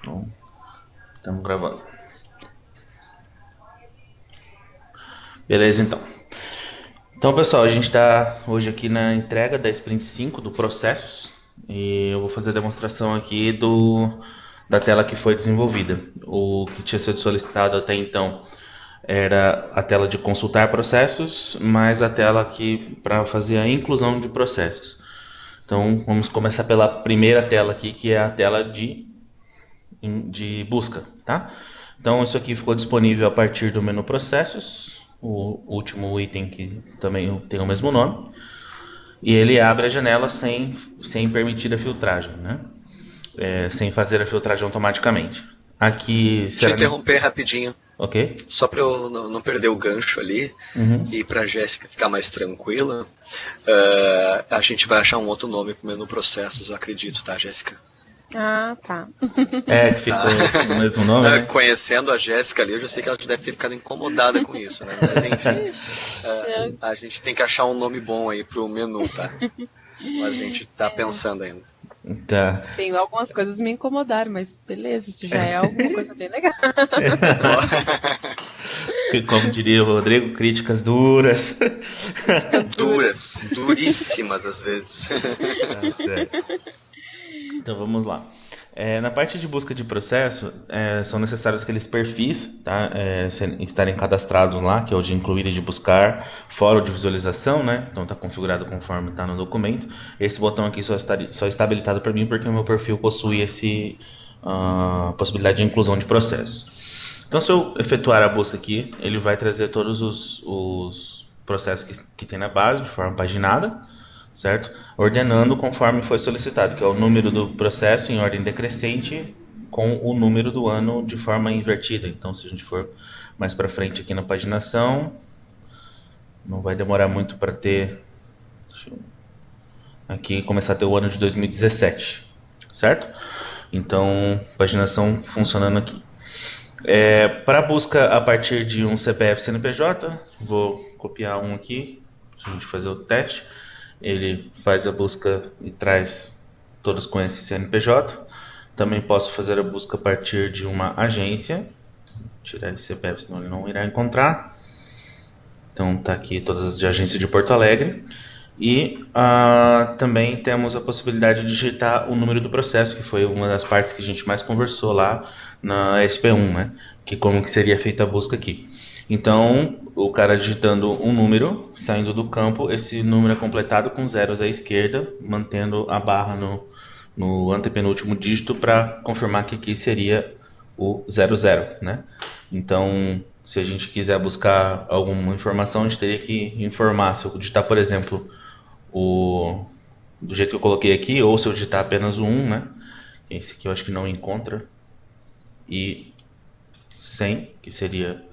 Bom, estamos gravando. Beleza, então. Então, pessoal, a gente está hoje aqui na entrega da Sprint 5 do Processos e eu vou fazer a demonstração aqui da tela que foi desenvolvida. O que tinha sido solicitado até então era a tela de consultar processos, mais a tela aqui para fazer a inclusão de processos. Então, vamos começar pela primeira tela aqui, que é a tela de busca, tá? Então isso aqui ficou disponível a partir do menu processos, o último item que também tem o mesmo nome, e ele abre a janela sem permitir a filtragem, né? Sem fazer a filtragem automaticamente. Aqui Te será interromper rapidinho, ok? só para eu não perder o gancho ali Uhum. e para a Jéssica ficar mais tranquila. A gente vai achar um outro nome pro menu processos, eu acredito, tá, Jéssica? Ah, tá. Que Tá. ficou o mesmo nome, né? Conhecendo a Jéssica ali, eu já sei que ela deve ter ficado incomodada com isso, né? Mas enfim, a gente tem que achar um nome bom aí pro menu, tá? A gente tá pensando ainda. Tá. Tem algumas coisas me incomodaram, mas beleza, isso já é alguma coisa bem legal. Como diria o Rodrigo, críticas duras. Duras, duríssimas às vezes. Tá certo. Então vamos lá. Na parte de busca de processo, são necessários aqueles perfis, tá? Estarem cadastrados lá, que é o de incluir e de buscar, fora o de visualização, né? Então está configurado conforme está no documento. Esse botão aqui só está habilitado para mim porque o meu perfil possui possibilidade de inclusão de processos. Então se eu efetuar a busca aqui, ele vai trazer todos os processos que tem na base, de forma paginada, certo? Ordenando conforme foi solicitado, que é o número do processo em ordem decrescente com o número do ano de forma invertida. Então, se a gente for mais para frente aqui na paginação, não vai demorar muito para ter aqui começar a ter o ano de 2017, certo? Então, paginação funcionando aqui. Para busca a partir de um CPF CNPJ, vou copiar um aqui, para a gente fazer o teste. Ele faz a busca e traz todos com esse CNPJ. Também posso fazer a busca a partir de uma agência. Vou tirar esse CPF, senão ele não irá encontrar. Então tá aqui todas as de agência de Porto Alegre. E também temos a possibilidade de digitar o número do processo, que foi uma das partes que a gente mais conversou lá na SP1, né? Que como que seria feita a busca aqui. Então, o cara digitando um número, saindo do campo, esse número é completado com zeros à esquerda, mantendo a barra no antepenúltimo dígito para confirmar que aqui seria o 00, né? Então, se a gente quiser buscar alguma informação, a gente teria que informar. Se eu digitar, por exemplo, do jeito que eu coloquei aqui, ou se eu digitar apenas o 1, né? Esse aqui eu acho que não encontra. E 100, que seria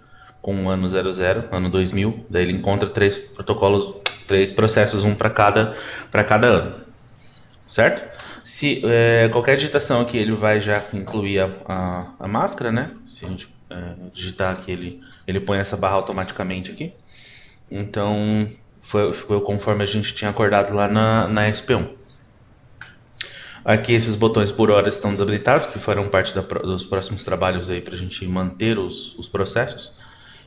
com o ano 00, ano 2000, daí ele encontra três protocolos, três processos, um para cada ano, certo? Se qualquer digitação aqui ele vai já incluir a máscara, né? Se a gente digitar aqui, ele põe essa barra automaticamente aqui. Então foi conforme a gente tinha acordado lá na SP1. Aqui esses botões por hora estão desabilitados, que farão parte dos próximos trabalhos aí para a gente manter os processos.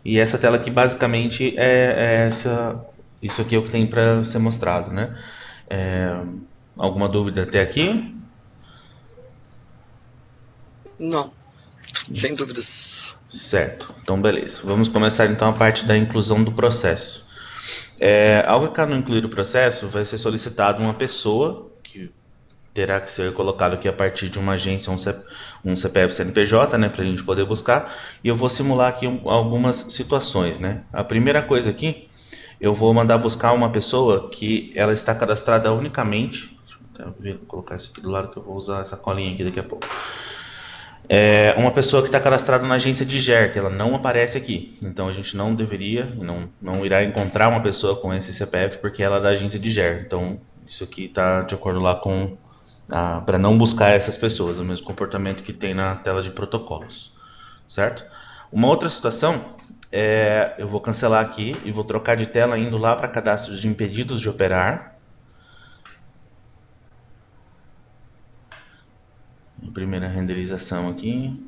E essa tela aqui basicamente isso aqui é o que tem para ser mostrado, né? Alguma dúvida até aqui? Não, sem dúvidas. Certo, então beleza. Vamos começar então a parte da inclusão do processo. Ao clicar no incluir o processo, vai ser solicitado uma pessoa, que terá que ser colocado aqui a partir de uma agência, um CPF CNPJ, né, para a gente poder buscar. E eu vou simular aqui algumas situações, né. A primeira coisa aqui, eu vou mandar buscar uma pessoa que ela está cadastrada unicamente. Deixa eu colocar isso aqui do lado que eu vou usar essa colinha aqui daqui a pouco. Uma pessoa que está cadastrada na agência de GER, que ela não aparece aqui. Então a gente não deveria, não irá encontrar uma pessoa com esse CPF porque ela é da agência de GER. Então isso aqui está de acordo lá com para não buscar essas pessoas, o mesmo comportamento que tem na tela de protocolos, certo? Uma outra situação eu vou cancelar aqui e vou trocar de tela indo lá para cadastro de impedidos de operar. primeira renderização aqui.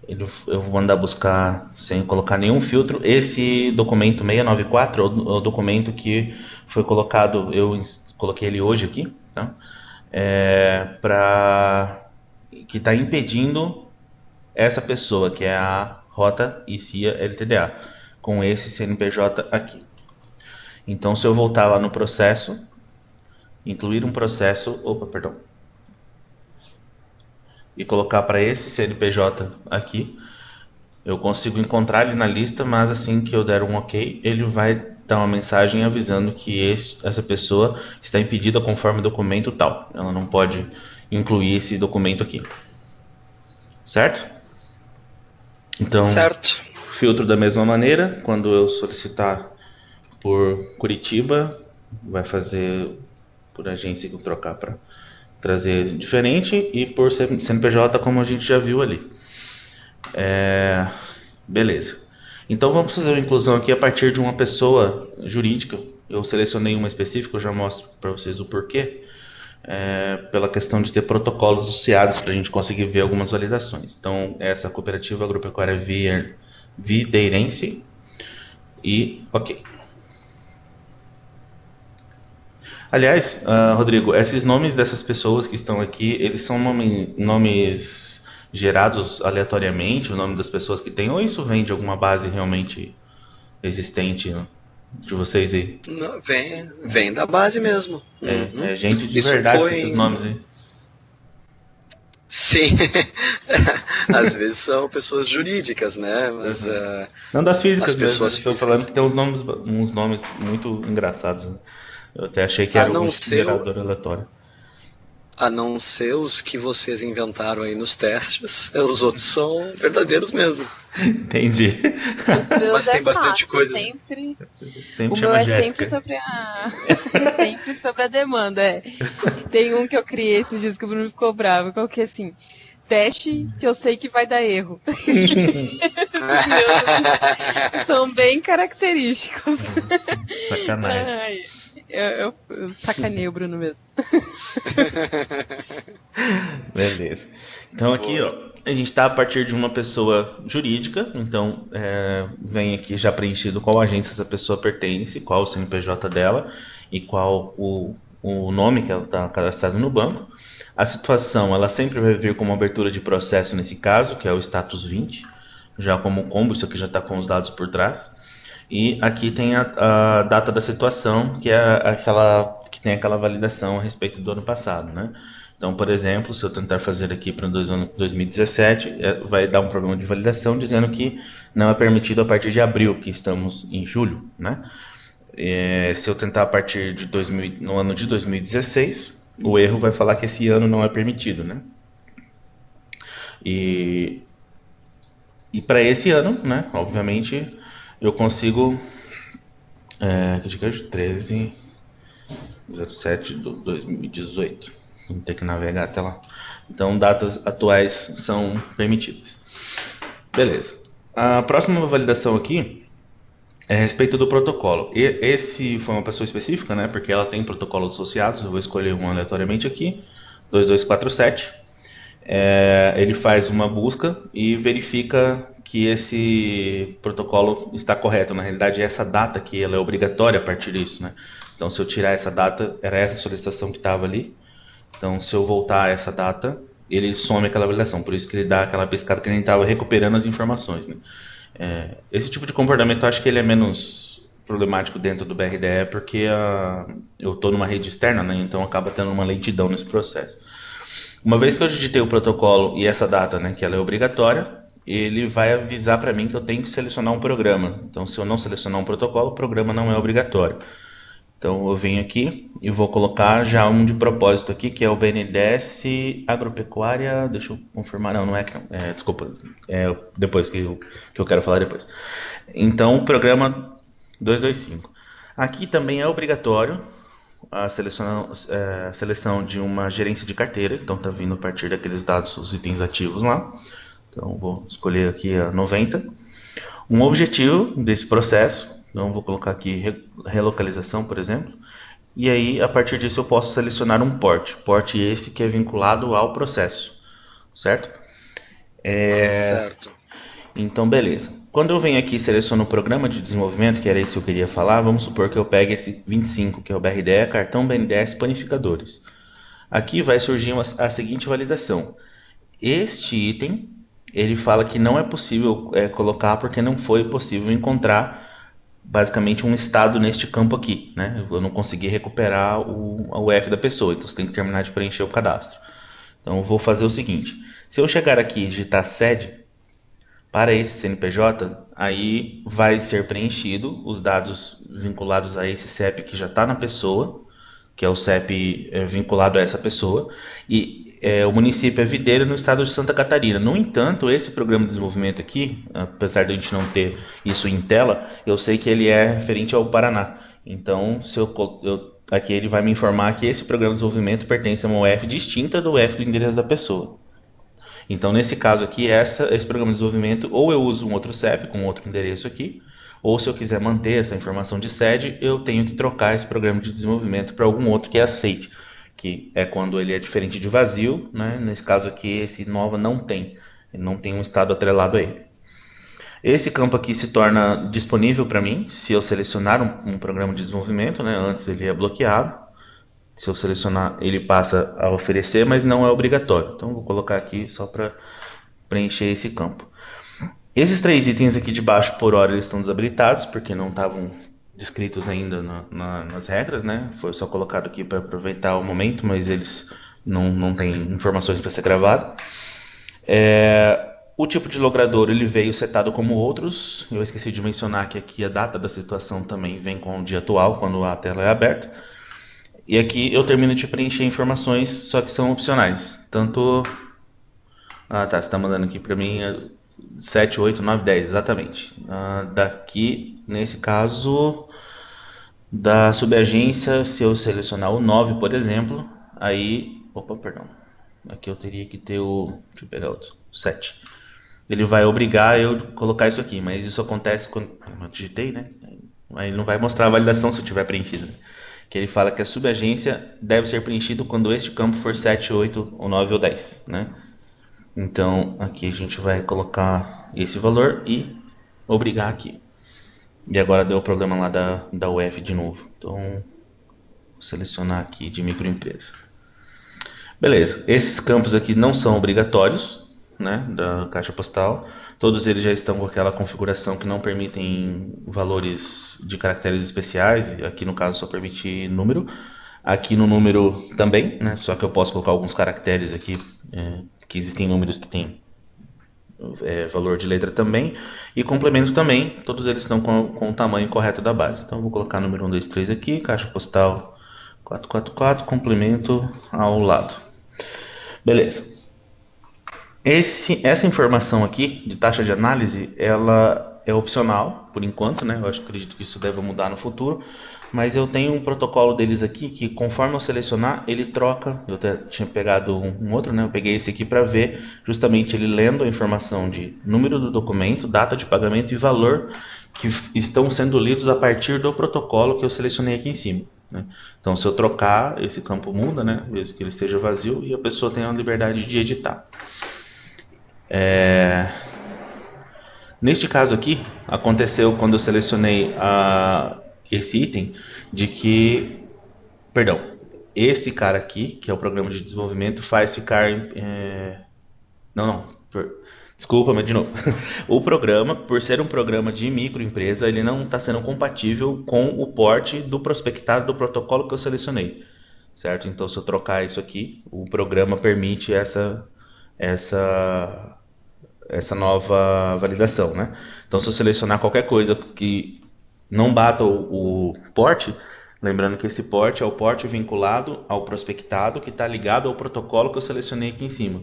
Eu vou mandar buscar sem colocar nenhum filtro. Esse documento 694 é o documento que foi colocado, eu coloquei ele hoje aqui, tá? Que está impedindo essa pessoa, que é a Rota e CIA LTDA, com esse CNPJ aqui. Então, se eu voltar lá no processo, incluir um processo, e colocar para esse CNPJ aqui, eu consigo encontrar ele na lista, mas assim que eu der um OK, ele vai dar uma mensagem avisando que essa pessoa está impedida conforme documento tal. Ela não pode incluir esse documento aqui. Certo? Então, certo. Filtro da mesma maneira. Quando eu solicitar por Curitiba, vai fazer por agência que eu trocar para trazer diferente, e por CNPJ, como a gente já viu ali. Beleza. Então vamos fazer uma inclusão aqui a partir de uma pessoa jurídica. Eu selecionei uma específica, eu já mostro para vocês o porquê. Pela questão de ter protocolos associados para a gente conseguir ver algumas validações. Então, essa cooperativa agropecuária Videirense e OK. Aliás, Rodrigo, esses nomes dessas pessoas que estão aqui, eles são nomes gerados aleatoriamente, o nome das pessoas que tem, ou isso vem de alguma base realmente existente de vocês aí? Não, vem da base mesmo. É gente de isso verdade com esses nomes aí. Sim, às vezes são pessoas jurídicas, né? Mas, não das físicas mesmo, estou falando que tem uns nomes muito engraçados, né? Eu até achei que era um gerador aleatório. A não ser os que vocês inventaram aí nos testes, os outros são verdadeiros mesmo. Entendi. Mas tem bastante coisa. Sempre o meu é sempre sobre sempre sobre a demanda. Tem um que eu criei esses dias que o Bruno ficou bravo. Eu coloquei assim: teste que eu sei que vai dar erro. São bem característicos. Sacanagem. Eu sacanei o Bruno mesmo. Beleza. Então aqui, a gente está a partir de uma pessoa jurídica. Então vem aqui já preenchido qual agência essa pessoa pertence, qual o CNPJ dela e qual o nome que ela está cadastrada no banco. A situação, ela sempre vai vir como abertura de processo nesse caso, que é o status 20, já como combo, isso aqui já está com os dados por trás. E aqui tem a data da situação, que é aquela que tem aquela validação a respeito do ano passado, né? Então, por exemplo, se eu tentar fazer aqui para 2017, vai dar um problema de validação dizendo que não é permitido a partir de abril, que estamos em julho, né? Se eu tentar a partir de no ano de 2016, o erro vai falar que esse ano não é permitido, né? E para esse ano, né, obviamente, eu consigo 13/07/2018. Vou ter que navegar até lá. Então, datas atuais são permitidas. Beleza. A próxima validação aqui é a respeito do protocolo. Esse foi uma pessoa específica, né? Porque ela tem protocolos associados. Eu vou escolher um aleatoriamente aqui. 2247. Ele faz uma busca e verifica que esse protocolo está correto. Na realidade, essa data aqui ela é obrigatória a partir disso, né? Então, se eu tirar essa data, era essa solicitação que estava ali. Então, se eu voltar a essa data, ele some aquela validação. Por isso que ele dá aquela pescada que a gente estava recuperando as informações, né? Esse tipo de comportamento, eu acho que ele é menos problemático dentro do BRDE, porque eu estou numa rede externa, né? Então, acaba tendo uma lentidão nesse processo. Uma vez que eu digitei o protocolo e essa data, né, que ela é obrigatória, ele vai avisar para mim que eu tenho que selecionar um programa. Então, se eu não selecionar um protocolo, o programa não é obrigatório. Então, eu venho aqui e vou colocar já um de propósito aqui, que é o BNDES Agropecuária. Deixa eu confirmar. Não é. Desculpa. Depois que eu quero falar depois. Então, o programa 225. Aqui também é obrigatório a seleção de uma gerência de carteira. Então, está vindo a partir daqueles dados, os itens ativos lá. Então, vou escolher aqui a 90. Um objetivo desse processo. Então, vou colocar aqui relocalização, por exemplo. E aí, a partir disso, eu posso selecionar um porte. Porte esse que é vinculado ao processo. certo? Certo. Então, beleza. Quando eu venho aqui e seleciono o programa de desenvolvimento, que era isso que eu queria falar, vamos supor que eu pegue esse 25, que é o BRDE, cartão BNDES Panificadores. Aqui vai surgir a seguinte validação. Este item, ele fala que não é possível colocar porque não foi possível encontrar basicamente um estado neste campo aqui, né? Eu não consegui recuperar a UF da pessoa, então você tem que terminar de preencher o cadastro. Então eu vou fazer o seguinte, se eu chegar aqui e digitar sede para esse CNPJ, aí vai ser preenchido os dados vinculados a esse CEP que já está na pessoa, que é o CEP vinculado a essa pessoa, e o município é Videira, no estado de Santa Catarina. No entanto, esse programa de desenvolvimento aqui, apesar de a gente não ter isso em tela, eu sei que ele é referente ao Paraná. Então, aqui ele vai me informar que esse programa de desenvolvimento pertence a uma UF distinta do UF do endereço da pessoa. Então, nesse caso aqui, esse programa de desenvolvimento, ou eu uso um outro CEP com outro endereço aqui, ou se eu quiser manter essa informação de sede, eu tenho que trocar esse programa de desenvolvimento para algum outro que aceite, que é quando ele é diferente de vazio, né? Nesse caso aqui, esse Nova não tem, ele não tem um estado atrelado a ele. Esse campo aqui se torna disponível para mim se eu selecionar um programa de desenvolvimento, né? Antes ele é bloqueado. Se eu selecionar, ele passa a oferecer, mas não é obrigatório. Então, vou colocar aqui só para preencher esse campo. Esses 3 itens aqui de baixo, por hora, eles estão desabilitados, porque não estavam descritos ainda nas regras, né? Foi só colocado aqui para aproveitar o momento, mas eles não têm informações para ser gravado. O tipo de logrador, ele veio setado como outros. Eu esqueci de mencionar que aqui a data da situação também vem com o dia atual, quando a tela é aberta. E aqui eu termino de preencher informações, só que são opcionais. Tanto... Ah, tá, você está mandando aqui para mim 7, 8, 9, 10, exatamente. Daqui, nesse caso, da subagência, se eu selecionar o 9, por exemplo, aí... Opa, perdão. Aqui eu teria que ter o... Deixa eu pegar outro. 7. Ele vai obrigar eu a colocar isso aqui, mas isso acontece quando eu digitei, né? Aí ele não vai mostrar a validação se eu tiver preenchido. Que ele fala que a subagência deve ser preenchido quando este campo for 7, 8, ou 9 ou 10, né? Então, aqui a gente vai colocar esse valor e obrigar aqui. E agora deu o problema lá da UF de novo. Então, vou selecionar aqui de microempresa. Beleza, esses campos aqui não são obrigatórios, né, da caixa postal. Todos eles já estão com aquela configuração que não permitem valores de caracteres especiais. Aqui no caso só permite número. Aqui no número também, né, só que eu posso colocar alguns caracteres aqui, que existem números que têm valor de letra também. E complemento também, todos eles estão com o tamanho correto da base. Então eu vou colocar número 1, 2, 3 aqui, caixa postal 444, complemento ao lado. Beleza. Essa informação aqui de taxa de análise, ela é opcional por enquanto, né? Eu acredito que isso deve mudar no futuro, mas eu tenho um protocolo deles aqui que conforme eu selecionar, ele troca. Eu até tinha pegado um outro, né? Eu peguei esse aqui para ver justamente ele lendo a informação de número do documento, data de pagamento e valor que estão sendo lidos a partir do protocolo que eu selecionei aqui em cima, né? Então, se eu trocar, esse campo muda, né? Mesmo que ele esteja vazio e a pessoa tenha a liberdade de editar. Neste caso aqui, aconteceu quando eu selecionei esse item, de que, perdão, esse cara aqui, que é o programa de desenvolvimento, faz ficar... Desculpa, mas de novo. O programa, por ser um programa de microempresa, ele não está sendo compatível com o porte do prospectado do protocolo que eu selecionei, certo? Então, se eu trocar isso aqui, o programa permite essa nova validação, né? Então, se eu selecionar qualquer coisa que não bata o porte, lembrando que esse porte é o porte vinculado ao prospectado que está ligado ao protocolo que eu selecionei aqui em cima,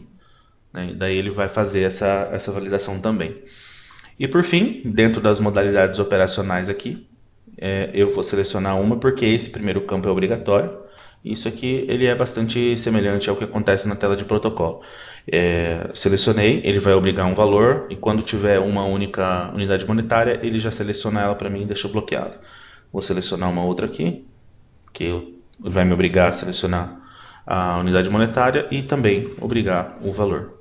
né? Daí ele vai fazer essa validação também. E por fim, dentro das modalidades operacionais aqui, eu vou selecionar uma porque esse primeiro campo é obrigatório. Isso aqui ele é bastante semelhante ao que acontece na tela de protocolo. Selecionei, ele vai obrigar um valor e quando tiver uma única unidade monetária, ele já seleciona ela para mim e deixa bloqueado. Vou selecionar uma outra aqui, que vai me obrigar a selecionar a unidade monetária e também obrigar o valor.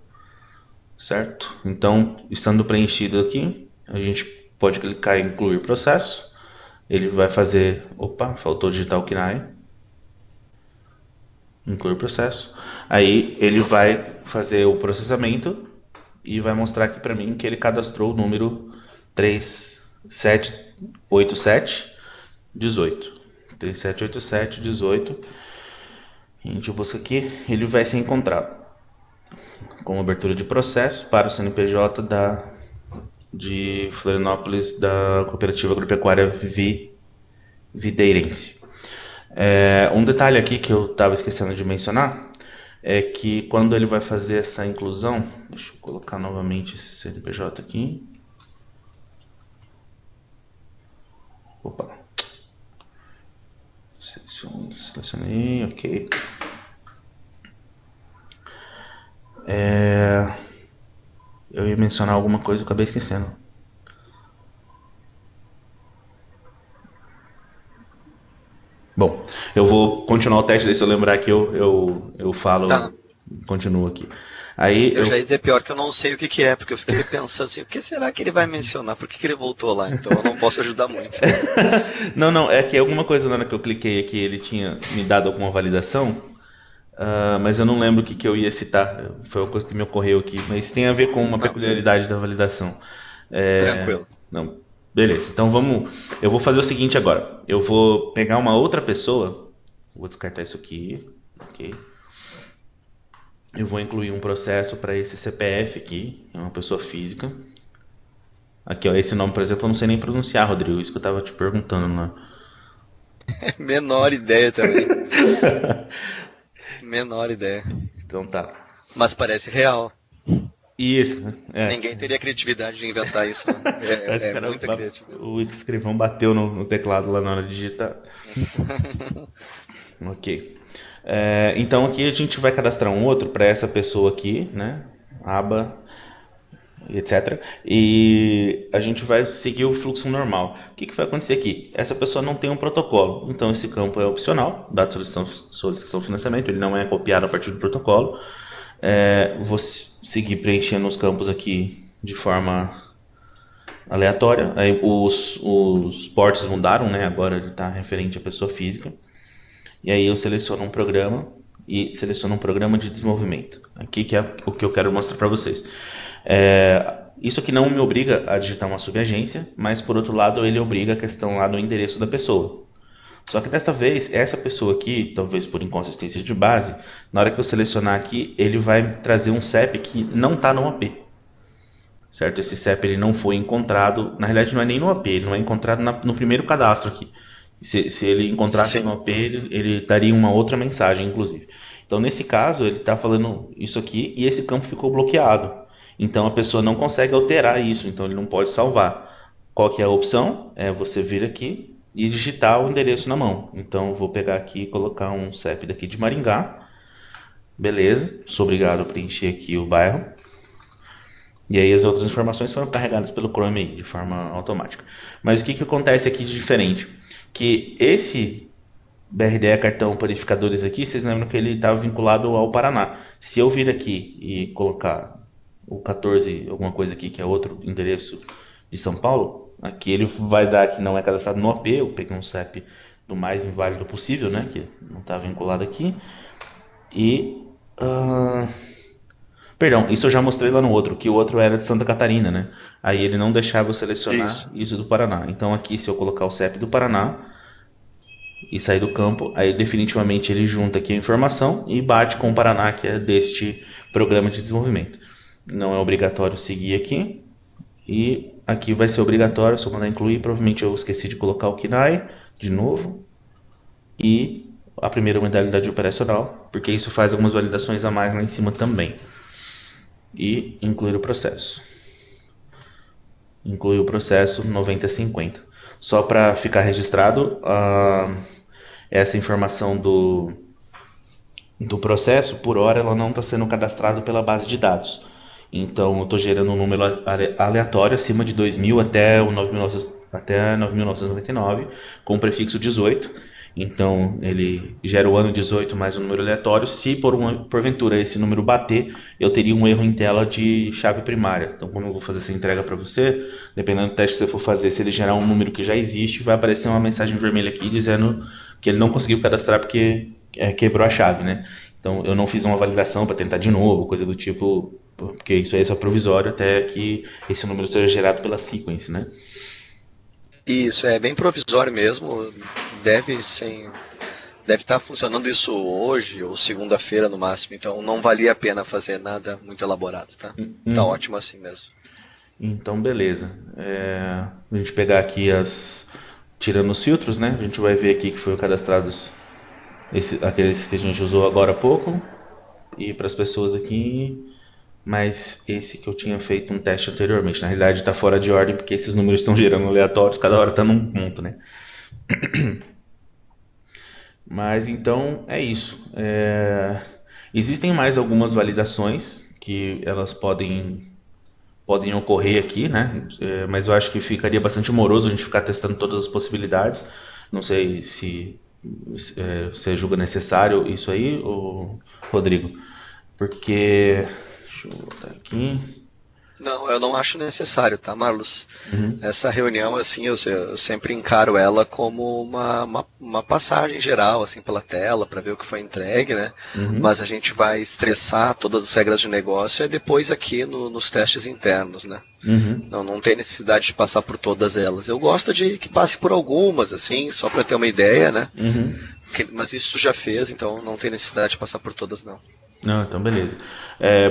certo? Então, estando preenchido aqui, a gente pode clicar em incluir processo. Ele vai fazer, opa, faltou digitar o KNAI, incluir processo. Aí ele vai fazer o processamento e vai mostrar aqui para mim que ele cadastrou o número 378718. 378718. A gente busca aqui, ele vai ser encontrado com abertura de processo para o CNPJ de Florianópolis, da Cooperativa Agropecuária Videirense. Um detalhe aqui que eu estava esquecendo de mencionar é que quando ele vai fazer essa inclusão, deixa eu colocar novamente esse CNPJ aqui. Opa. Selecionei, ok. Eu ia mencionar alguma coisa e eu acabei esquecendo. Bom, eu vou continuar o teste, daí se eu lembrar que eu falo, Tá. continuo aqui. Aí Eu já ia dizer pior que eu não sei o que que é, porque eu fiquei pensando assim, o que será que ele vai mencionar? Por que que ele voltou lá? Então eu não posso ajudar muito. Não, é que alguma coisa na hora que eu cliquei aqui, ele tinha me dado alguma validação, mas eu não lembro o que que eu ia citar. Foi uma coisa que me ocorreu aqui, mas tem a ver com uma Não. peculiaridade da validação. Tranquilo. Não, beleza. Então eu vou fazer o seguinte agora. Eu vou pegar uma outra pessoa, vou descartar isso aqui, ok? Eu vou incluir um processo para esse CPF aqui, é uma pessoa física. Aqui, ó, esse nome, por exemplo, eu não sei nem pronunciar, Rodrigo, isso que eu tava te perguntando, né? Menor ideia também. Menor ideia. Então tá. Mas parece real. Isso, é. Ninguém teria criatividade de inventar isso. Né? Parece que É era muita criatividade. o escrivão bateu no teclado lá na hora de digitar. Ok. Então aqui a gente vai cadastrar um outro para essa pessoa aqui, né? Aba, etc. E a gente vai seguir o fluxo normal. O que que vai acontecer aqui? Essa pessoa não tem um protocolo, então esse campo é opcional, dado solicitação de financiamento, ele não é copiado a partir do protocolo. Vou seguir preenchendo os campos aqui de forma aleatória. Aí os portes mudaram, né? Agora ele está referente à pessoa física. E aí eu seleciono um programa e seleciono um programa de desenvolvimento. Aqui que é o que eu quero mostrar para vocês. Isso aqui não me obriga a digitar uma subagência, mas por outro lado ele obriga a questão lá do endereço da pessoa. Só que desta vez, essa pessoa aqui, talvez por inconsistência de base, na hora que eu selecionar aqui, ele vai trazer um CEP que não está no AP. Certo? Esse CEP ele não foi encontrado, na realidade não é nem no AP, ele não é encontrado no primeiro cadastro aqui. Se ele encontrasse no AP, ele daria uma outra mensagem, inclusive. Então, nesse caso, ele está falando isso aqui e esse campo ficou bloqueado. Então, a pessoa não consegue alterar isso, então ele não pode salvar. Qual que é a opção? É você vir aqui e digitar o endereço na mão. Então, eu vou pegar aqui e colocar um CEP daqui de Maringá. Beleza, sou obrigado a preencher aqui o bairro. E aí as outras informações foram carregadas pelo Chrome aí, de forma automática. Mas o que acontece aqui de diferente? Que esse BRDE cartão panificadores aqui, vocês lembram que ele estava vinculado ao Paraná. Se eu vir aqui e colocar o 14, alguma coisa aqui, que é outro endereço de São Paulo, aqui ele vai dar que não é cadastrado no AP, eu peguei um CEP do mais inválido possível, né, que não está vinculado aqui. E... Perdão, isso eu já mostrei lá no outro, que o outro era de Santa Catarina, né? Aí ele não deixava eu selecionar isso do Paraná. Então aqui, se eu colocar o CEP do Paraná e sair do campo, aí definitivamente ele junta aqui a informação e bate com o Paraná, que é deste programa de desenvolvimento. Não é obrigatório seguir aqui. E aqui vai ser obrigatório, se eu mandar incluir, provavelmente eu esqueci de colocar o KNAI de novo. E a primeira modalidade operacional, porque isso faz algumas validações a mais lá em cima também. E incluir o processo. Incluir o processo 9050. Só para ficar registrado, essa informação do processo, por hora, ela não está sendo cadastrada pela base de dados. Então, eu estou gerando um número aleatório acima de 2000 até 9.999, com o prefixo 18. Então ele gera o ano 18 mais um número aleatório. Se porventura esse número bater, eu teria um erro em tela de chave primária. Então, como eu vou fazer essa entrega para você, dependendo do teste que você for fazer, se ele gerar um número que já existe, vai aparecer uma mensagem vermelha aqui dizendo que ele não conseguiu cadastrar porque quebrou a chave, né? Então eu não fiz uma validação para tentar de novo, coisa do tipo, porque isso aí é só provisório até que esse número seja gerado pela sequence, né? Isso, é bem provisório mesmo. Deve estar funcionando isso hoje ou segunda-feira no máximo. Então não valia a pena fazer nada muito elaborado, tá? Tá ótimo assim mesmo. Então beleza. A gente pegar aqui tirando os filtros, né? A gente vai ver aqui que foi cadastrados aqueles que a gente usou agora há pouco. E para as pessoas aqui, mas esse que eu tinha feito um teste anteriormente. Na realidade está fora de ordem porque esses números estão gerando aleatórios, cada hora está num ponto, né? Mas então é isso. Existem mais algumas validações que elas podem ocorrer aqui, né? Mas eu acho que ficaria bastante moroso a gente ficar testando todas as possibilidades. Não sei se você julga necessário isso aí, Rodrigo, porque deixa eu botar aqui. Não, eu não acho necessário, tá, Marlos? Essa reunião, assim, eu sempre encaro ela como uma passagem geral, assim, pela tela, para ver o que foi entregue, né? Mas a gente vai estressar todas as regras de negócio e depois aqui nos testes internos, né? Não tem necessidade de passar por todas elas. Eu gosto de que passe por algumas, assim, só para ter uma ideia, né? Mas isso já fez, então não tem necessidade de passar por todas, não. Não, então beleza.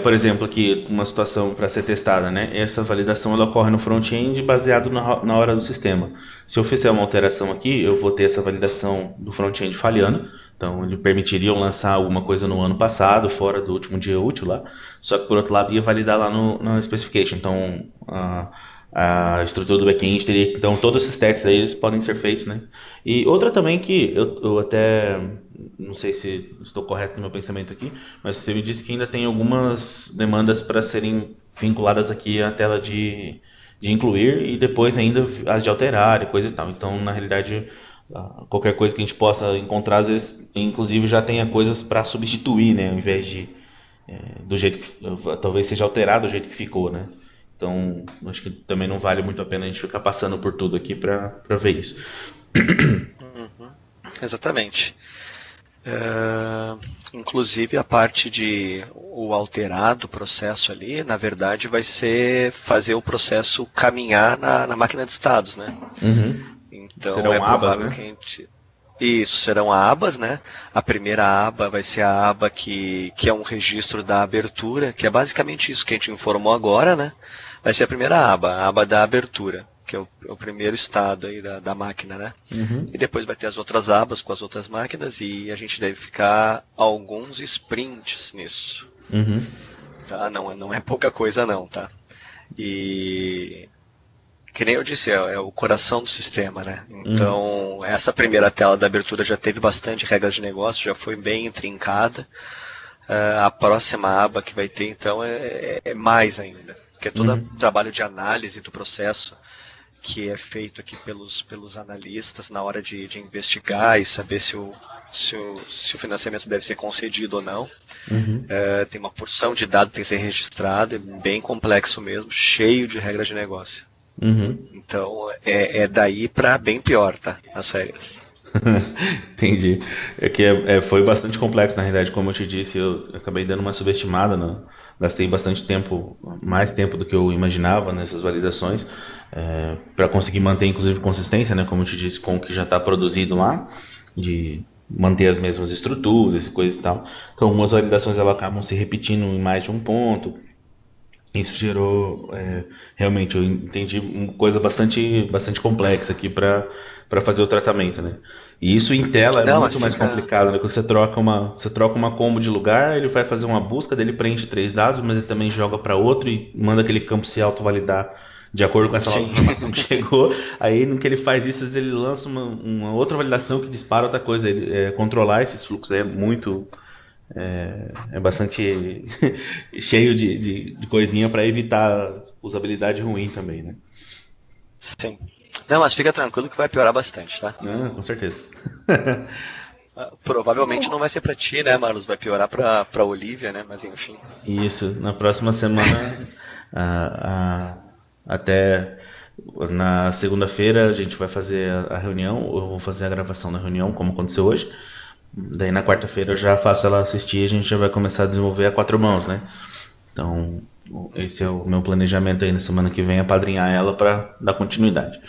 Por exemplo, aqui uma situação para ser testada, né? Essa validação ela ocorre no front-end baseado na hora do sistema. Se eu fizer uma alteração aqui, eu vou ter essa validação do front-end falhando. Então, ele permitiria eu lançar alguma coisa no ano passado, fora do último dia útil lá. Só que por outro lado ia validar lá na specification. Então, a estrutura do back-end teria. Então, todos esses testes aí eles podem ser feitos, né? E outra também que eu até não sei se estou correto no meu pensamento aqui, mas você me disse que ainda tem algumas demandas para serem vinculadas aqui à tela de incluir e depois ainda as de alterar e coisa e tal. Então, na realidade, qualquer coisa que a gente possa encontrar, às vezes, inclusive já tenha coisas para substituir, né? Ao invés de do jeito que talvez seja alterado do jeito que ficou, né? Então, acho que também não vale muito a pena a gente ficar passando por tudo aqui para ver isso. Exatamente. Inclusive a parte de o alterar do processo ali, na verdade, vai ser fazer o processo caminhar na máquina de estados, né? Então serão provável abas, né? que a gente... Isso, serão abas, né? A primeira aba vai ser a aba que é um registro da abertura, que é basicamente isso que a gente informou agora, né? Vai ser a primeira aba, a aba da abertura, que é o primeiro estado aí da máquina, né? E depois vai ter as outras abas com as outras máquinas e a gente deve ficar alguns sprints nisso. Tá? Não é pouca coisa não, tá? E que nem eu disse, é o coração do sistema, né? Então, essa primeira tela da abertura já teve bastante regras de negócio, já foi bem intrincada. A próxima aba que vai ter, então, é mais ainda. Porque é todo o trabalho de análise do processo que é feito aqui pelos analistas na hora de investigar e saber se o financiamento deve ser concedido ou não. Tem uma porção de dados que tem que ser registrado, é bem complexo mesmo, cheio de regras de negócio. Então é daí para bem pior, tá? As regras. Entendi. É que foi bastante complexo, na realidade, como eu te disse, eu acabei dando uma subestimada, gastei bastante tempo, mais tempo do que eu imaginava nessas validações, para conseguir manter, inclusive, consistência, né, como eu te disse, com o que já está produzido lá, de manter as mesmas estruturas e coisas e tal. Então, algumas validações elas acabam se repetindo em mais de um ponto. Isso gerou, realmente, eu entendi uma coisa bastante complexa aqui para fazer o tratamento, né? E isso em tela é muito mais complicado, né? Quando você troca uma combo de lugar, ele vai fazer uma busca, dele preenche 3 dados, mas ele também joga para outro e manda aquele campo se autovalidar de acordo com essa nova informação que chegou. Aí, no que ele faz isso, ele lança uma outra validação que dispara outra coisa. Controlar esses fluxos é muito... É bastante cheio de coisinha para evitar usabilidade ruim também, né? Sim. Não, mas fica tranquilo que vai piorar bastante, tá? Com certeza. Provavelmente não vai ser pra ti, né, Marlos? Vai piorar pra Olivia, né? Mas enfim. Isso, na próxima semana, até na segunda-feira, a gente vai fazer a reunião, eu vou fazer a gravação da reunião, como aconteceu hoje. Daí na quarta-feira eu já faço ela assistir e a gente já vai começar a desenvolver a quatro mãos, né? Então, esse é o meu planejamento aí na semana que vem, apadrinhar ela para dar continuidade.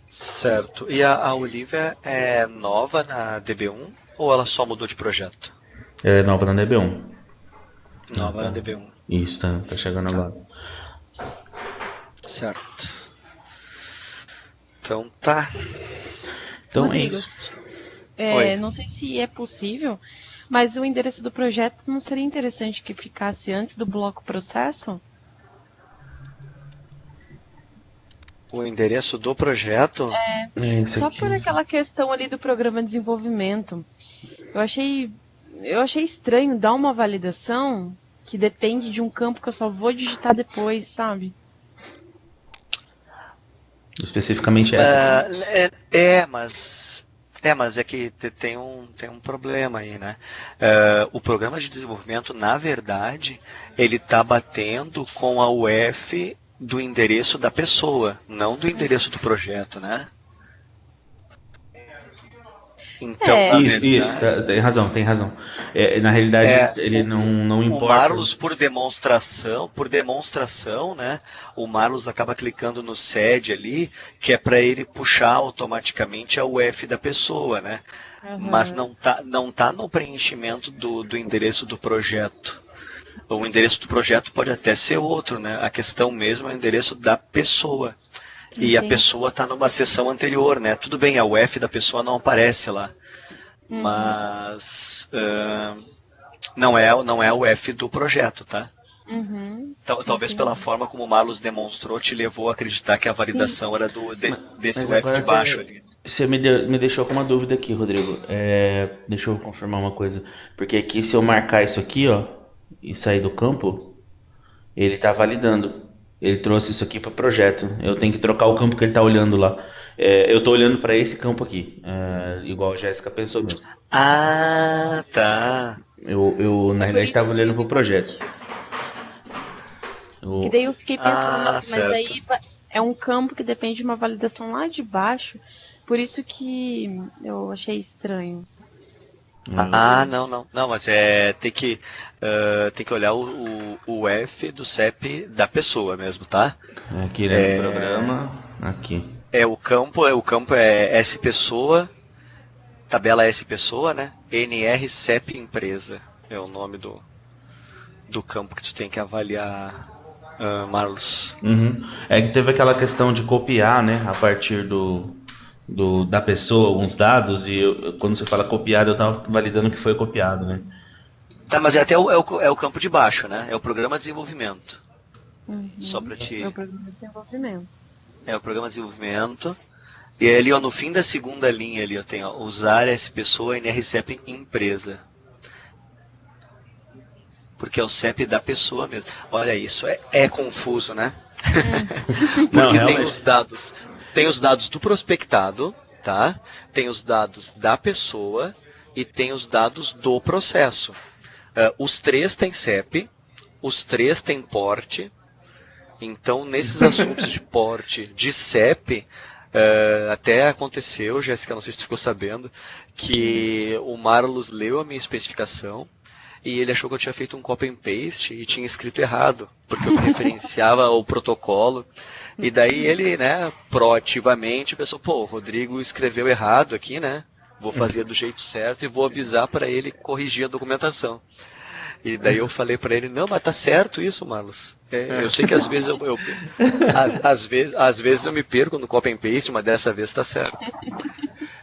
Certo. E a Olivia é nova na DB1 ou ela só mudou de projeto? É nova na DB1. Nova na DB1. Isso, tá chegando agora. Certo. Então tá. Então Rodrigo, é isso. Oi. não sei se é possível, mas o endereço do projeto não seria interessante que ficasse antes do bloco processo? O endereço do projeto? Esse Só aqui. por aquela questão ali do programa de desenvolvimento. Eu achei estranho dar uma validação que depende de um campo que eu só vou digitar depois, sabe? Especificamente essa. Mas é que tem um problema aí, né? O programa de desenvolvimento, na verdade, ele está batendo com a UF do endereço da pessoa, não do endereço do projeto, né? Então, Isso, tem razão. Na realidade, ele não o importa. Marlos, por demonstração, né? O Marlos acaba clicando no SED ali, que é para ele puxar automaticamente a UF da pessoa, né? Uhum. Mas não tá no preenchimento do endereço do projeto. O endereço do projeto pode até ser outro, né? A questão mesmo é o endereço da pessoa. E a pessoa está numa sessão anterior, né? Tudo bem, a UF da pessoa não aparece lá. Mas não é a UF do projeto, tá? Uhum. Talvez pela forma como o Marlos demonstrou, te levou a acreditar que a validação era desse Mas UF agora de baixo ali. Você me deixou com uma dúvida aqui, Rodrigo. Deixa eu confirmar uma coisa. Porque aqui, se eu marcar isso aqui, ó, e sair do campo, ele tá validando. Ele trouxe isso aqui para projeto. Eu tenho que trocar o campo que ele tá olhando lá. Eu tô olhando para esse campo aqui, igual a Jéssica pensou mesmo. Ah, tá. Eu na realidade estava olhando pro projeto. E daí eu fiquei pensando, nossa, mas certo. aí é um campo que depende de uma validação lá de baixo. Por isso que eu achei estranho. Não, mas tem que olhar o F do CEP da pessoa mesmo, tá? Aqui, né, no programa, aqui. O campo é S pessoa, tabela S pessoa, né? NR CEP empresa é o nome do campo que tu tem que avaliar, Marlos. Uhum. É que teve aquela questão de copiar, né, a partir da pessoa alguns dados, e quando você fala copiado, eu estava validando que foi copiado, né? Tá, mas até o campo de baixo, né? É o programa de desenvolvimento. Uhum. Só para ti. É o programa de desenvolvimento. É o programa de desenvolvimento. E ali, ó, no fim da segunda linha ali, eu tenho usar S pessoa NR CEP empresa. Porque é o CEP da pessoa mesmo. Olha, isso é confuso, né? Porque Não, tem realmente. os dados. Tem os dados do prospectado, tá? Tem os dados da pessoa e tem os dados do processo. Os três têm CEP, os três têm porte. Então, nesses assuntos de porte, de CEP, até aconteceu, Jéssica, não sei se tu ficou sabendo, que o Marlos leu a minha especificação e ele achou que eu tinha feito um copy and paste e tinha escrito errado, porque eu me referenciava ao protocolo. E daí ele, né, proativamente pensou, o Rodrigo escreveu errado aqui, né? Vou fazer do jeito certo e vou avisar para ele corrigir a documentação. E daí eu falei para ele, não, mas tá certo isso, Marlos. Eu sei que às vezes às vezes eu me perco no copy and paste, mas dessa vez tá certo.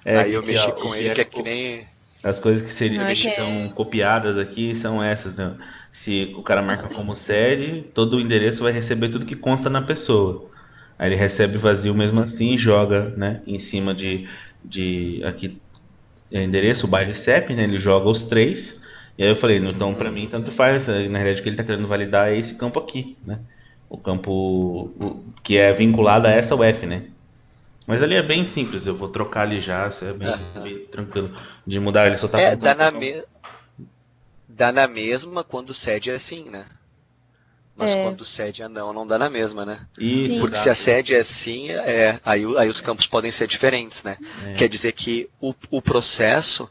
Aí eu mexi com ele, que é que nem... As coisas que são copiadas aqui são essas, né? Se o cara marca como sede, todo o endereço vai receber tudo que consta na pessoa. Aí ele recebe vazio mesmo assim e joga, né, em cima de aqui endereço, o bairro CEP, né? Ele joga os três. E aí eu falei, então pra mim tanto faz. Na realidade o que ele tá querendo validar é esse campo aqui, né? o campo que é vinculado a essa UF, né? Mas ali é bem simples, eu vou trocar ali já, isso é bem tranquilo de mudar, ele só tá É, faltando. dá na mesma quando sede é assim, né? Mas É, quando sede é não, não dá na mesma, né? Isso, sim. Porque se a exato. sede é assim, aí os campos podem ser diferentes, né? Quer dizer que o processo,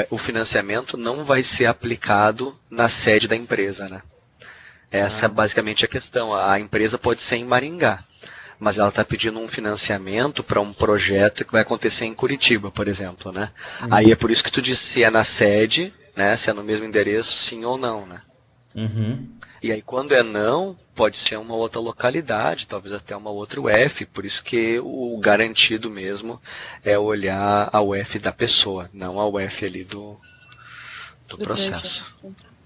o financiamento não vai ser aplicado na sede da empresa, né? Essa é Ah, basicamente a questão. A empresa pode ser em Maringá, mas ela está pedindo um financiamento para um projeto que vai acontecer em Curitiba, por exemplo, né? Aí é por isso que tu disse se é na sede, né? Se é no mesmo endereço, sim ou não, né? uhum. E aí quando é não, pode ser uma outra localidade, talvez até uma outra UF, por isso que o garantido mesmo é olhar a UF da pessoa, não a UF ali do Do projeto. processo,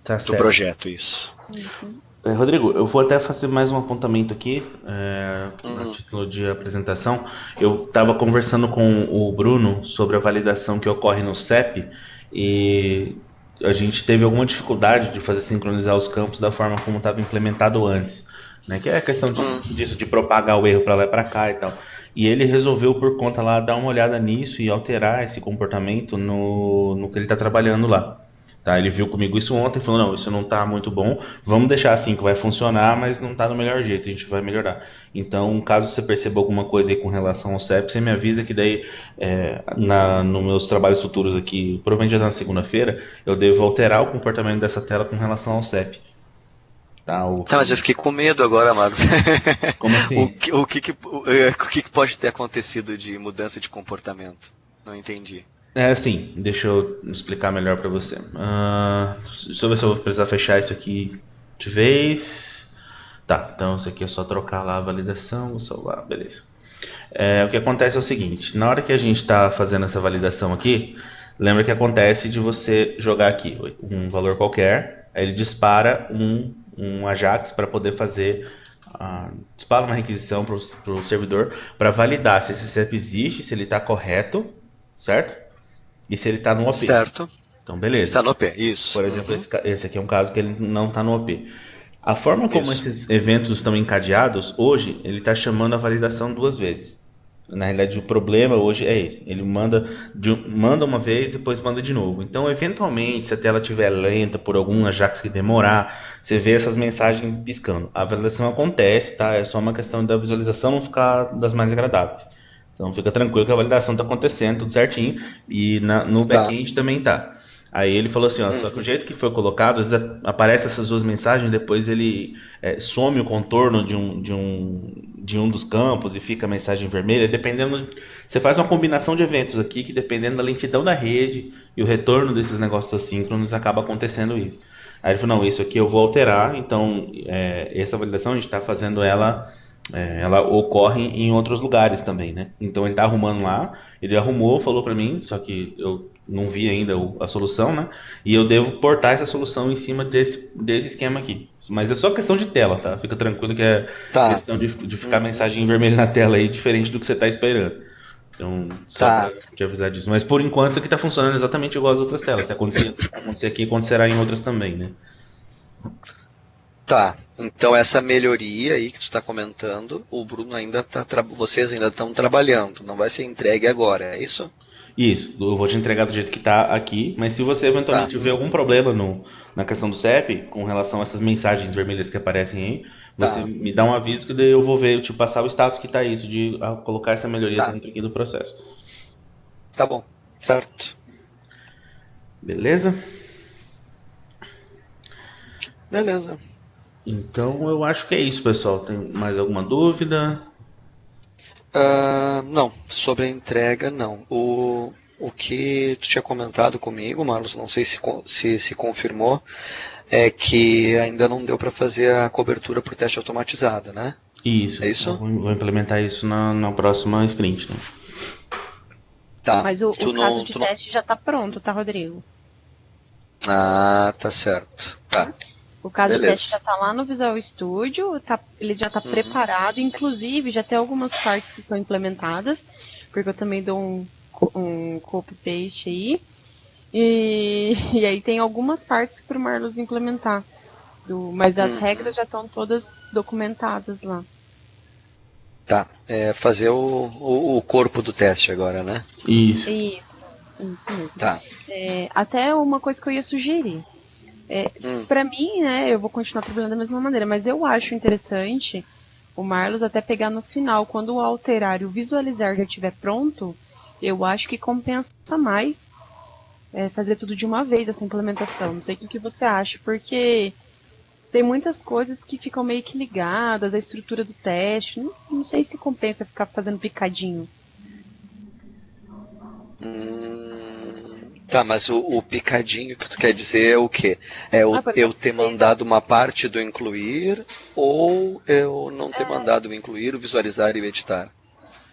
Tá do certo. projeto, isso. Uhum. Rodrigo, eu vou até fazer mais um apontamento aqui, a Uhum. título de apresentação. Eu estava conversando com o Bruno sobre a validação que ocorre no CEP e a gente teve alguma dificuldade de fazer sincronizar os campos da forma como estava implementado antes, né? Que é a questão disso, de propagar o erro para lá e para cá e tal. E ele resolveu por conta lá dar uma olhada nisso e alterar esse comportamento no que ele está trabalhando lá. Tá, ele viu comigo isso ontem e falou, não, isso não tá muito bom, vamos deixar assim que vai funcionar, mas não tá do melhor jeito, a gente vai melhorar. Então, caso você perceba alguma coisa aí com relação ao CEP, você me avisa que daí, nos meus trabalhos futuros aqui, provavelmente já na segunda-feira, eu devo alterar o comportamento dessa tela com relação ao CEP. Tá, Tá, mas eu fiquei com medo agora, Marcos. Como assim? O que pode ter acontecido de mudança de comportamento? Não entendi. É assim, deixa eu explicar melhor para você. Deixa eu ver se eu vou precisar fechar isso aqui de vez. Tá, então isso aqui é só trocar lá a validação, vou salvar, beleza. O que acontece é o seguinte, na hora que a gente está fazendo essa validação aqui, lembra que acontece de você jogar aqui um valor qualquer, aí ele dispara um Ajax para poder fazer, dispara uma requisição para o servidor para validar se esse CEP existe, se ele está correto, certo? E se ele está no OP. Certo. Então, beleza. Está no pé, isso. Por exemplo, Uhum. esse aqui é um caso que ele não está no OP. A forma como Isso. esses eventos estão encadeados, hoje, ele está chamando a validação duas vezes. Na realidade, o problema hoje é esse. Ele manda uma vez, depois manda de novo. Então, eventualmente, se a tela estiver lenta por algum Ajax que demorar, você vê essas mensagens piscando. A validação acontece, tá? É só uma questão da visualização não ficar das mais agradáveis. Então, fica tranquilo que a validação está acontecendo, tudo certinho. E no Tá. back-end também tá. Aí ele falou assim, ó, só que o Uhum. jeito que foi colocado, às vezes aparece essas duas mensagens, depois ele some o contorno de um dos campos e fica a mensagem vermelha, dependendo. Você faz uma combinação de eventos aqui que dependendo da lentidão da rede e o retorno desses negócios assíncronos acaba acontecendo isso. Aí ele falou, não, isso aqui eu vou alterar, então essa validação a gente está fazendo ela ocorre em outros lugares também, né? Então ele tá arrumando lá, ele arrumou, falou para mim, só que eu não vi ainda a solução, né? E eu devo portar essa solução em cima desse esquema aqui. Mas é só questão de tela, tá? Fica tranquilo que é Tá. questão de ficar mensagem em vermelho na tela aí, diferente do que você tá esperando. Então, só Tá. para te avisar disso. Mas por enquanto isso aqui tá funcionando exatamente igual às outras telas. Se acontecer aqui, acontecerá em outras também, né? Tá. Então essa melhoria aí que tu está comentando, o Bruno ainda vocês ainda estão trabalhando, não vai ser entregue agora, é isso? Isso, eu vou te entregar do jeito que tá aqui, mas se você Tá. eventualmente ver algum problema na questão do CEP, com relação a essas mensagens vermelhas que aparecem aí, você Tá. me dá um aviso que daí eu vou ver, te passar o status que tá isso, de colocar essa melhoria Tá. dentro aqui do processo. Tá bom. Certo. Beleza? Beleza. Então eu acho que é isso, pessoal. Tem mais alguma dúvida? Não, sobre a entrega, não. O que tu tinha comentado comigo, Marlos, não sei se confirmou, é que ainda não deu para fazer a cobertura por teste automatizado, né? Isso, É eu isso? vou implementar isso na próxima sprint, né? Tá. Mas o caso de teste já tá pronto, tá, Rodrigo? Ah, tá certo. Tá. O caso de Beleza. teste já tá lá no Visual Studio, ele já tá preparado, inclusive já tem algumas partes que estão implementadas, porque eu também dou um copy-paste aí. E aí tem algumas partes para o Marlos implementar. Mas as regras já estão todas documentadas lá. Tá, fazer o corpo do teste agora, né? Isso. Isso mesmo. Tá. Até uma coisa que eu ia sugerir. Para mim, né, eu vou continuar trabalhando da mesma maneira, mas eu acho interessante o Marlos até pegar no final, quando o alterar e o visualizar já estiver pronto, eu acho que compensa mais fazer tudo de uma vez, essa implementação. Não sei o que você acha, porque tem muitas coisas que ficam meio que ligadas, a estrutura do teste. Não sei se compensa ficar fazendo picadinho. Tá, mas o picadinho que tu quer dizer é o quê? Eu ter mandado uma parte do incluir ou eu não ter mandado o incluir, o visualizar e o editar?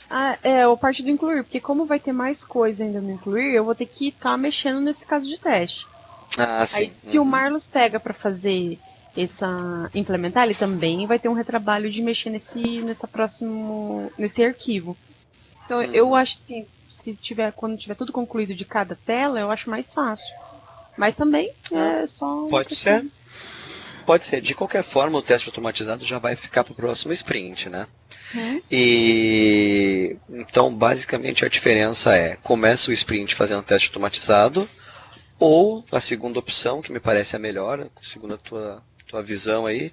A parte do incluir, porque como vai ter mais coisa ainda no incluir, eu vou ter que estar mexendo nesse caso de teste. Sim. Aí se o Marlos pega para fazer implementar, ele também vai ter um retrabalho de mexer nesse arquivo. Então eu acho assim, quando tiver tudo concluído de cada tela, eu acho mais fácil. Mas também é só... Pode ser. Pode ser. De qualquer forma, o teste automatizado já vai ficar para o próximo sprint, né? E então, basicamente, a diferença começa o sprint fazendo teste automatizado, ou a segunda opção, que me parece a melhor, segundo a tua visão aí,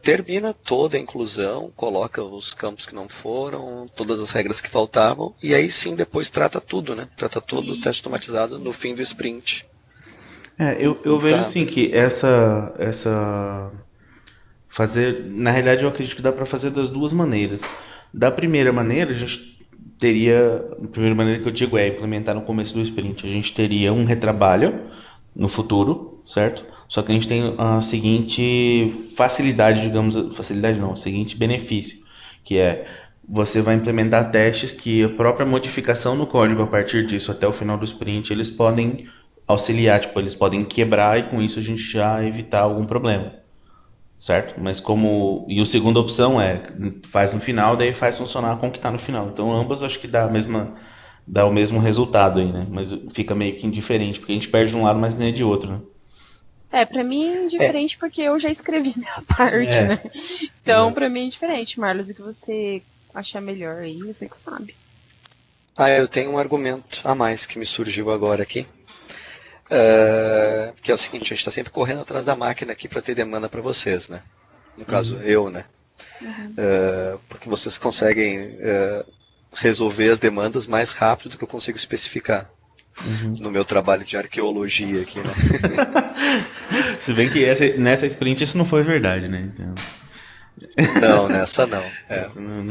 termina toda a inclusão, coloca os campos que não foram, todas as regras que faltavam, e aí sim depois trata tudo, né? Trata todo o teste automatizado no fim do sprint. Eu vejo assim que fazer, na realidade eu acredito que dá para fazer das duas maneiras. Da primeira maneira, a primeira maneira que eu digo é implementar no começo do sprint. A gente teria um retrabalho no futuro, certo? Só que a gente tem a seguinte facilidade, digamos, o seguinte benefício, que é você vai implementar testes que a própria modificação no código a partir disso até o final do sprint, eles podem auxiliar, tipo, eles podem quebrar e com isso a gente já evitar algum problema, certo? Mas e a segunda opção faz no final, daí faz funcionar com o que está no final. Então ambas eu acho que dá o mesmo resultado aí, né? Mas fica meio que indiferente, porque a gente perde de um lado, mas ganha de outro, né? Pra mim é indiferente porque eu já escrevi minha parte, né? Então, pra mim é diferente, Marlos. O que você achar melhor aí, você que sabe. Eu tenho um argumento a mais que me surgiu agora aqui. Que é o seguinte, a gente está sempre correndo atrás da máquina aqui para ter demanda para vocês, né? No caso, eu, né? Porque vocês conseguem resolver as demandas mais rápido do que eu consigo especificar. No meu trabalho de arqueologia aqui, né? Se bem que nessa sprint isso não foi verdade, né? Então... Não, nessa não.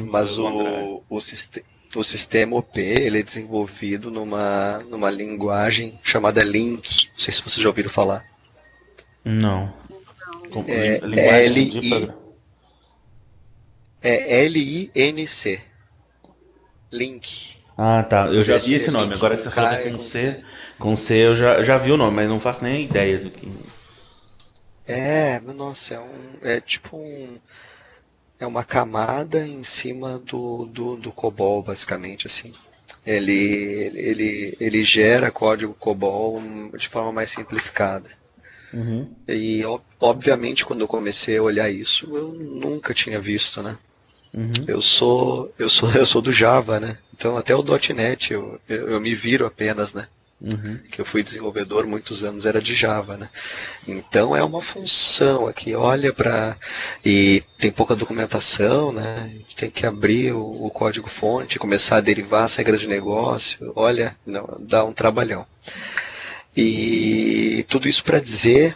Mas o sistema OP ele é desenvolvido numa linguagem chamada Link. Não sei se vocês já ouviram falar. Não. Linc. Link. Ah, tá. Eu já vi esse nome. Agora que você falou que é com C eu já vi o nome, mas não faço nem ideia do que... Nossa, é uma camada em cima do COBOL, basicamente, assim. Ele gera código COBOL de forma mais simplificada. E, obviamente, quando eu comecei a olhar isso, eu nunca tinha visto, né? Eu sou do Java, né? Então, até o .NET eu me viro apenas, né? Que eu fui desenvolvedor muitos anos, era de Java, né? Então é uma função aqui, olha para... E tem pouca documentação, né? A gente tem que abrir o código fonte, começar a derivar as regras de negócio, olha, não, dá um trabalhão. E tudo isso para dizer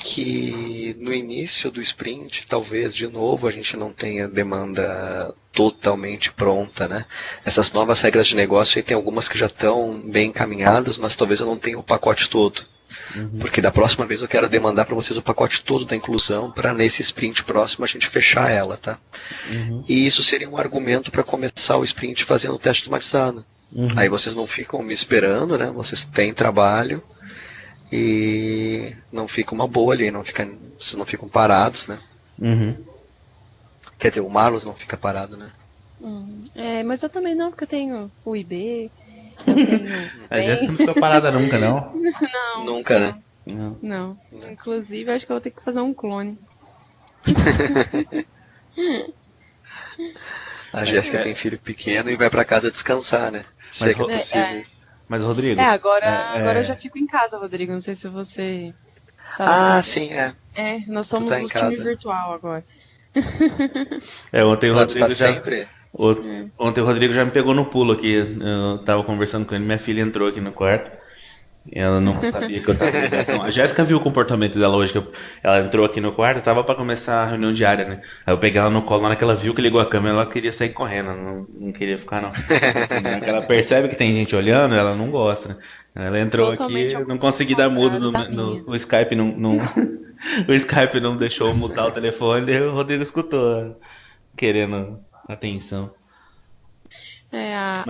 que no início do sprint, talvez, de novo, a gente não tenha demanda totalmente pronta, né? Essas novas regras de negócio aí tem algumas que já estão bem encaminhadas, mas talvez eu não tenha o pacote todo. Porque da próxima vez eu quero demandar para vocês o pacote todo da inclusão para nesse sprint próximo a gente fechar ela, tá? E isso seria um argumento para começar o sprint fazendo o teste automatizado. Aí vocês não ficam me esperando, né? Vocês têm trabalho e não fica uma boa ali, vocês não ficam parados, né? Quer dizer, o Marlos não fica parado, né? Mas eu também não, porque eu tenho o IB, eu tenho... A Jéssica não fica parada nunca, não? Não. Nunca, né? Não. Inclusive, acho que eu vou ter que fazer um clone. A Jéssica tem filho pequeno e vai pra casa descansar, né? Se é que é possível. Mas, Rodrigo... agora eu já fico em casa, Rodrigo. Não sei se você... Sim, é. Nós somos tá em o casa. time virtual agora. Ontem o Rodrigo tá sempre? Ontem o Rodrigo já me pegou no pulo aqui. Eu tava conversando com ele, minha filha entrou aqui no quarto. Ela não sabia que eu tava em ligação. A Jéssica viu o comportamento dela hoje, que ela entrou aqui no quarto, tava pra começar a reunião diária, né? Aí eu peguei ela no colo, na hora que ela viu que ligou a câmera, ela queria sair correndo, não queria ficar não. Assim, na hora que ela percebe que tem gente olhando, ela não gosta, né? Ela entrou Totalmente aqui, não consegui dar mudo no o Skype não o Skype não deixou eu mutar o telefone, e o Rodrigo escutou, querendo atenção.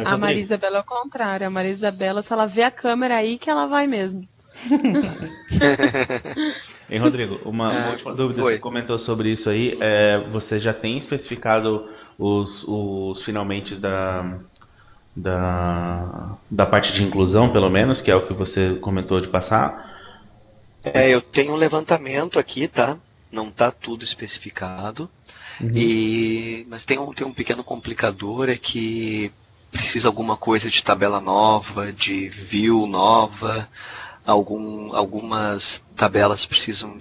A Maria Isabela é o contrário. A Maria Isabela, se ela vê a câmera aí, que ela vai mesmo. Hein, Rodrigo, uma última dúvida. Você comentou sobre isso aí. Você já tem especificado os finalmente da parte de inclusão, pelo menos, que é o que você comentou de passar? Eu tenho um levantamento aqui, tá? Não tá tudo especificado. Mas tem um pequeno complicador, é que precisa alguma coisa de tabela nova, de view nova, algumas tabelas precisam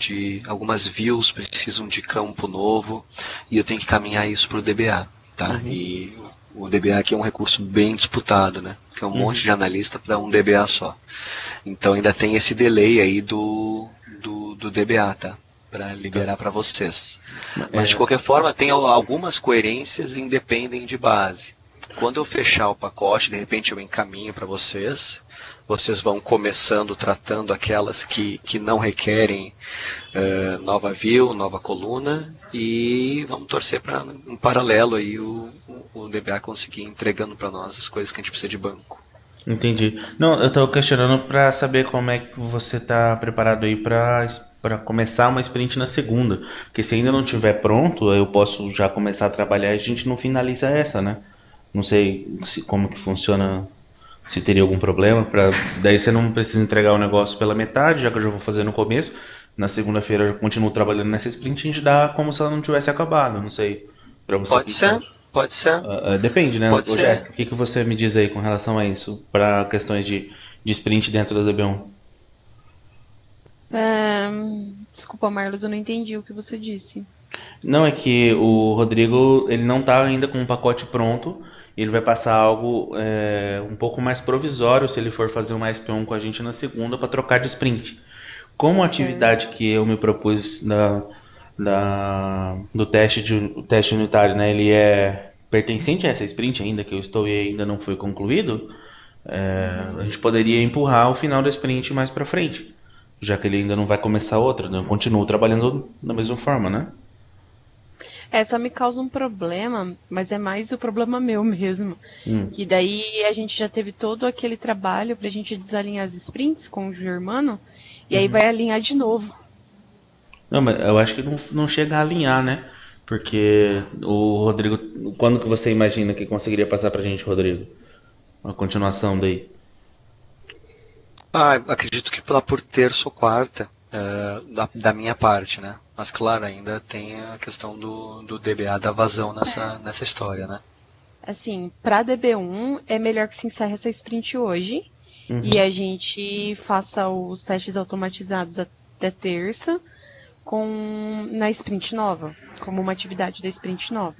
algumas views precisam de campo novo, e eu tenho que caminhar isso para o DBA, tá? E o DBA aqui é um recurso bem disputado, né? Que é um monte de analista para um DBA só. Então ainda tem esse delay aí do DBA, tá? Para liberar para vocês. Mas de qualquer forma, tem algumas coerências e independem de base. Quando eu fechar o pacote, de repente eu encaminho para vocês vão começando tratando aquelas que não requerem nova view, nova coluna, e vamos torcer para, em paralelo, aí o DBA conseguir entregando para nós as coisas que a gente precisa de banco. Entendi. Não, eu estou questionando para saber como é que você está preparado aí para começar uma sprint na segunda. Porque se ainda não estiver pronto, eu posso já começar a trabalhar e a gente não finaliza essa, né? Não sei como que funciona, se teria algum problema. Daí você não precisa entregar o negócio pela metade, já que eu já vou fazer no começo. Na segunda-feira eu continuo trabalhando nessa sprint e a gente dá como se ela não tivesse acabado. Não sei. Pra você Pode ser. Depende, né? Pode ser. Jéssica, o que você me diz aí com relação a isso, para questões de sprint dentro da DB1? Desculpa, Marlos, eu não entendi o que você disse. Não, é que o Rodrigo ele não está ainda com um pacote pronto. Ele vai passar algo um pouco mais provisório se ele for fazer uma SP1 com a gente na segunda para trocar de sprint. Como a atividade que eu me propus do teste unitário, né, ele é pertencente a essa sprint ainda que eu estou e ainda não foi concluído, a gente poderia empurrar o final da sprint mais para frente, já que ele ainda não vai começar outra, né? Eu continuo trabalhando da mesma forma, né? Só me causa um problema, mas é mais o problema meu mesmo. Que daí a gente já teve todo aquele trabalho pra gente desalinhar as sprints com o Germano, e aí vai alinhar de novo. Não, mas eu acho que não chega a alinhar, né? Porque o Rodrigo, quando que você imagina que conseguiria passar pra gente, Rodrigo? A continuação daí. Acredito que lá por terça ou quarta, da minha parte, né? Mas claro, ainda tem a questão do DBA da vazão nessa história, né? Assim, pra DB1 é melhor que se encerre essa sprint hoje e a gente faça os testes automatizados até terça na sprint nova, como uma atividade da sprint nova.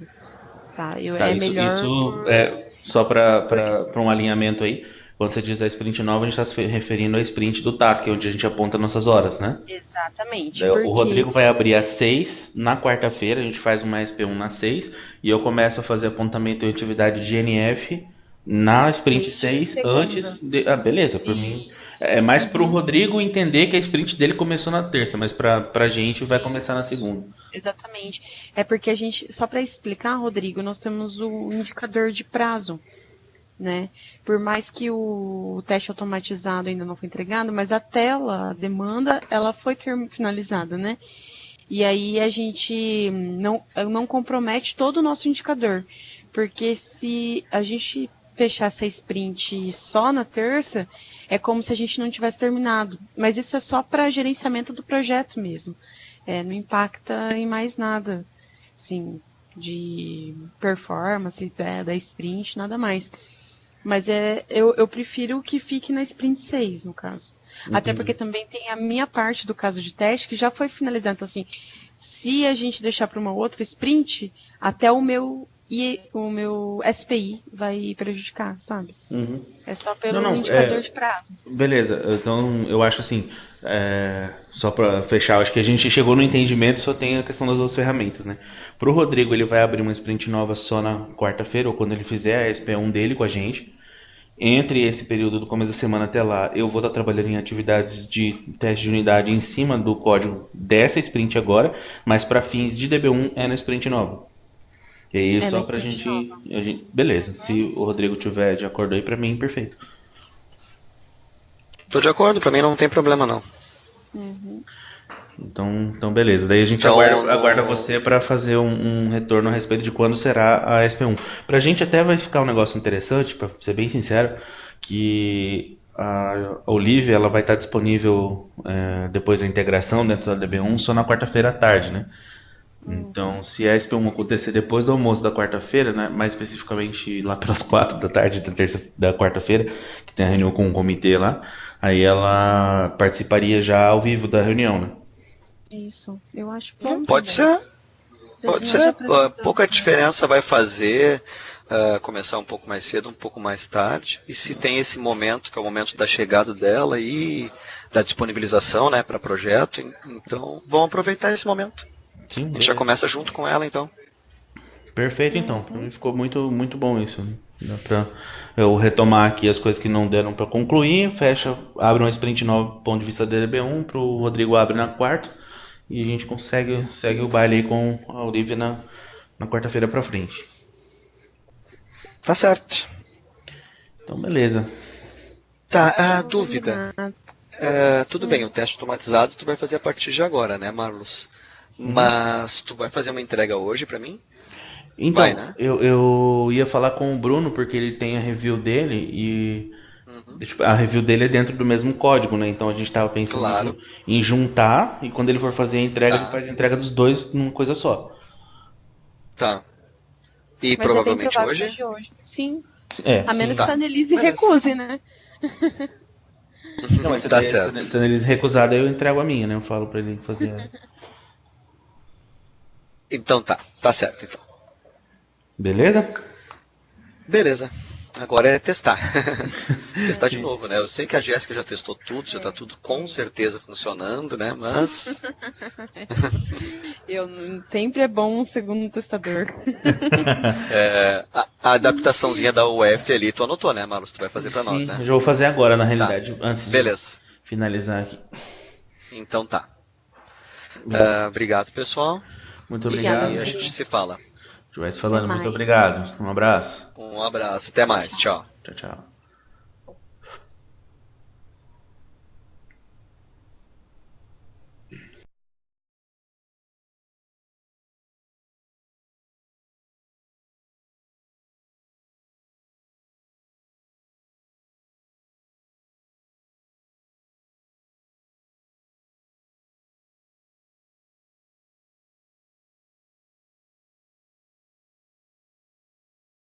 Tá? Melhor. Isso é só para um alinhamento aí. Quando você diz a sprint nova, a gente está se referindo à sprint do task, onde a gente aponta nossas horas, né? Exatamente. O Rodrigo vai abrir às 6, na quarta-feira, a gente faz uma SP1 nas 6, e eu começo a fazer apontamento de atividade de NF na sprint 6 antes de... beleza, por mim. É mais para o Rodrigo entender que a sprint dele começou na terça, mas para a gente vai começar na segunda. Exatamente. É porque a gente, só para explicar, Rodrigo, nós temos o indicador de prazo. Né? Por mais que o teste automatizado ainda não foi entregado, mas a tela, a demanda, ela foi finalizada, né? E aí a gente não compromete todo o nosso indicador, porque se a gente fechasse a sprint só na terça, é como se a gente não tivesse terminado. Mas isso é só para gerenciamento do projeto mesmo. Não impacta em mais nada, assim, de performance da sprint, nada mais. Mas eu prefiro que fique na sprint 6, no caso. Entendi. Até porque também tem a minha parte do caso de teste que já foi finalizada. Então, assim, se a gente deixar para uma outra sprint, até o meu SPI vai prejudicar, sabe? Uhum. É só pelo indicador de prazo. Beleza, então eu acho assim, só para fechar, acho que a gente chegou no entendimento, só tem a questão das duas ferramentas, né? Pro Rodrigo, ele vai abrir uma sprint nova só na quarta-feira, ou quando ele fizer a SP1 dele com a gente. Entre esse período do começo da semana até lá, eu vou estar trabalhando em atividades de teste de unidade em cima do código dessa sprint agora, mas para fins de DB1 é na sprint nova. E aí só pra gente, beleza, se o Rodrigo tiver de acordo aí, pra mim, perfeito. Tô de acordo, pra mim não tem problema não. Uhum. Então beleza, daí a gente aguarda você para fazer um retorno a respeito de quando será a SP1. Pra gente até vai ficar um negócio interessante, pra ser bem sincero, que a Olivia ela vai estar disponível depois da integração dentro da DB1 só na quarta-feira à tarde, né? Então, se a SP1 acontecer depois do almoço da quarta-feira, né, mais especificamente lá pelas 4 da tarde da quarta-feira, que tem a reunião com o comitê lá, aí ela participaria já ao vivo da reunião, né? Isso, eu acho bom. Pode ser. Pouca diferença vai fazer começar um pouco mais cedo, um pouco mais tarde. E se tem esse momento, que é o momento da chegada dela e da disponibilização, né, para projeto, então vão aproveitar esse momento. Sim, a gente já começa junto com ela, então. Perfeito, então. Pra mim ficou muito, muito bom isso. Né? Dá pra eu retomar aqui as coisas que não deram para concluir, abre uma sprint nova do ponto de vista da DB1, pro Rodrigo abre na quarta, e a gente segue o baile aí com a Olivia na quarta-feira pra frente. Tá certo. Então, beleza. Tá, a dúvida. Tudo bem, o teste automatizado tu vai fazer a partir de agora, né, Marlos? Mas tu vai fazer uma entrega hoje pra mim? Então, vai, né? eu ia falar com o Bruno, porque ele tem a review dele e a review dele é dentro do mesmo código, né? Então a gente estava pensando em juntar e quando ele for fazer a entrega, ele faz a entrega dos dois numa coisa só. Tá. E mas provavelmente é hoje? Sim. A menos que a Annelise recuse, né? Não, mas se a Annelise recusar, eu entrego a minha, né? Eu falo pra ele fazer. Então tá certo. Então. Beleza? Beleza. Agora é testar. Testar de novo, né? Eu sei que a Jéssica já testou tudo, já tá tudo com certeza funcionando, né? Mas. Sempre é bom um segundo testador. A adaptaçãozinha da UF ali, tu anotou, né, Marlos? Tu vai fazer pra nós, né? Eu já vou fazer agora, na realidade, antes de finalizar aqui. Então tá. Obrigado, pessoal. Muito obrigado. E a gente se fala. A gente vai se falando. Muito obrigado. Um abraço. Um abraço. Até mais. Tchau. Tchau, tchau.